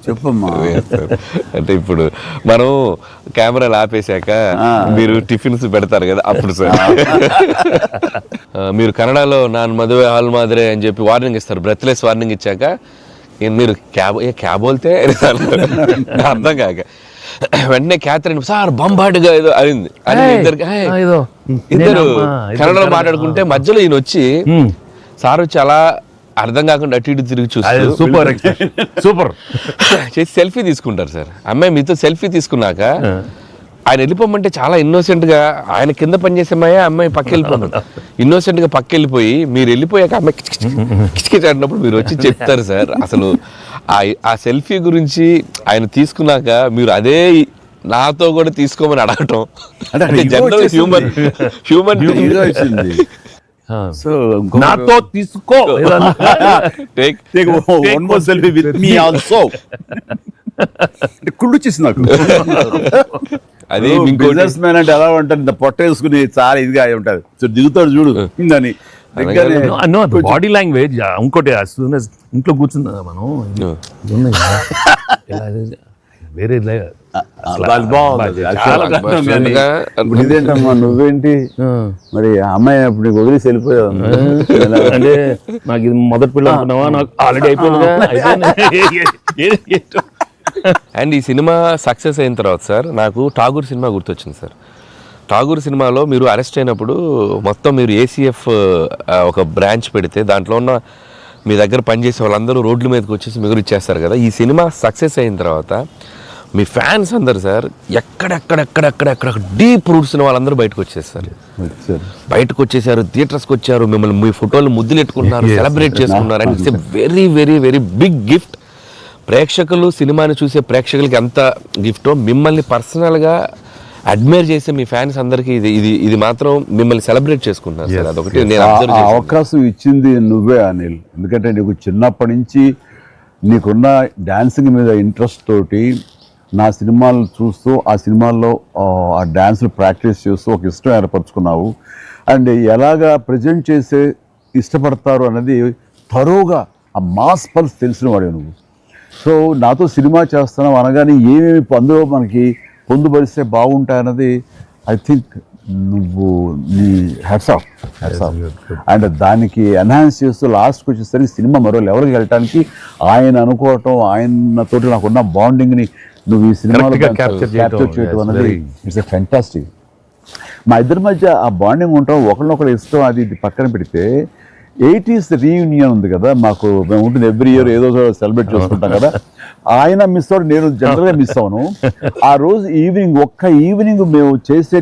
చెప్పమ్మా. అంటే ఇప్పుడు మనం కెమెరాలు ఆపేశాక మీరు టిఫిన్స్ పెడతారు కదా అప్పుడు సార్ మీరు కన్నడలో నాన్ మదువే హాల్ మాదిరే అని చెప్పి వార్నింగ్ ఇస్తారు, బ్రెత్లెస్ వార్నింగ్ ఇచ్చాక మీరు క్యాబ్ వెళ్తే అర్థం కాక వెంటనే క్యాథరిన్ సార్ బంబాటుగా ఏదో అయింది అని ఇద్దరు కన్నడలో మాట్లాడుకుంటే మధ్యలో ఈయన వచ్చి సార్ వచ్చి అలా అర్థం కాకుండా అటు ఇటు తిరిగి చూస్తారు, సూపర్ సూపర్ చేసి సెల్ఫీ తీసుకుంటారు సార్. అమ్మాయి మీతో సెల్ఫీ తీసుకున్నాక ఆయన వెళ్ళిపోమంటే చాలా ఇన్నోసెంట్ గా ఆయన కింద పనిచేసే అమ్మాయి పక్క వెళ్ళిపోతుంది, ఇన్నోసెంట్ గా పక్క వెళ్ళిపోయి మీరు వెళ్ళిపోయాక అమ్మాయి కిచకిచ ఆడినప్పుడు మీరు వచ్చి చెప్తారు సార్. అసలు ఆ సెల్ఫీ గురించి ఆయన తీసుకున్నాక మీరు అదే నాతో కూడా తీసుకోమని అడగటం అంటే జనరల్ హ్యూమన్ సో నాతో తీసుకో సెల్ఫీ విత్ మీ ఆల్సో కుళ్ళు వచ్చేసి నాకు. అది బిజినెస్ మ్యాన్ అంటే ఎలా ఉంటుంది, పొట్ట వేసుకుని చాలా ఇదిగా ఉంటుంది. సో దిగుతాడు చూడు అని బాడీ లాంగ్వేజ్. ఇంకోటి ఇంట్లో కూర్చుందా మనం వేరే ఇదేంటమ్మా నువ్వేంటి మరి అమ్మాయి అప్పుడు నీకు వదిలేసి వెళ్ళిపోయావు అంటే నాకు ఇది మొదటి పిల్ల అనుకున్నావా, నాకు ఆల్రెడీ అయిపోయిందిగా. అండ్ ఈ సినిమా సక్సెస్ అయిన తర్వాత సార్ నాకు ఠాగూర్ సినిమా గుర్తొచ్చింది సార్. ఠాగూర్ సినిమాలో మీరు అరెస్ట్ అయినప్పుడు మొత్తం మీరు ఏసీఎఫ్ ఒక బ్రాంచ్ పెడితే దాంట్లో ఉన్న మీ దగ్గర పనిచేసే వాళ్ళందరూ రోడ్ల మీదకి వచ్చేసి మిగులు ఇచ్చేస్తారు కదా. ఈ సినిమా సక్సెస్ అయిన తర్వాత మీ ఫ్యాన్స్ అందరు సార్ ఎక్కడెక్కడెక్కడెక్కడెక్కడ డీప్ రూట్స్ ఉన్న వాళ్ళందరూ బయటకు వచ్చేసారు, థియేటర్స్కి వచ్చారు, మిమ్మల్ని మీ ఫోటోలు ముద్దులు ఎట్టుకున్నారు, సెలబ్రేట్ చేసుకున్నారు. And it's a very very very big gift. ప్రేక్షకులు సినిమాని చూసే ప్రేక్షకులకి ఎంత గిఫ్టో మిమ్మల్ని పర్సనల్గా అడ్మైర్ చేసే మీ ఫ్యాన్స్ అందరికి ఇది మాత్రం మిమ్మల్ని సెలబ్రేట్ చేసుకుంటున్నారు సార్. అదొకటి నేను అవకాశం ఇచ్చింది నువ్వే అనిల్. ఎందుకంటే నీకు చిన్నప్పటి నుంచి నీకున్న డాన్సింగ్ మీద ఇంట్రెస్ట్ తోటి నా సినిమాలు చూస్తూ ఆ సినిమాల్లో ఆ డాన్స్లు ప్రాక్టీస్ చేస్తూ ఒక ఇష్టం ఏర్పరచుకున్నావు. అండ్ ఎలాగా ప్రజెంట్ చేసే ఇష్టపడతారు అనేది తరోగా ఆ మాస్ పల్స్ తెలిసిన వాడే నువ్వు. సో నాతో సినిమా చేస్తున్నావు అనగానే ఏమేమి అందులో మనకి పొందుపరిస్తే బాగుంటాయన్నది ఐ థింక్ నువ్వు నీ హ్యాట్స్ ఆఫ్. అండ్ దానికి ఎన్హాన్స్ చేస్తూ లాస్ట్కి వచ్చేసరికి సినిమా మరో లెవెల్కి వెళ్ళటానికి ఆయన అనుకోవటం, ఆయనతోటి నాకున్న బాండింగ్ని నువ్వు ఈ సినిమాలో క్యాప్చర్ చేయడం అనేది ఇట్స్ ఎ ఫ్యాంటాస్టిక్. మా ఇద్దరి మధ్య ఆ బాండింగ్ ఉంటాం, ఒకరినొకరు ఇష్టం అది పక్కన పెడితే 80s రీయూనియన్ ఉంది కదా మాకు, మేము ఉంటుంది ఎవ్రీ ఇయర్ ఏదో సెలబ్రేట్ చేసుకుంటాం కదా. ఆయన మిస్ అవ్వడం నేను జనరల్గా మిస్ అవును. ఆ రోజు ఈవినింగ్ ఒక్క ఈవినింగ్ మేము చేసే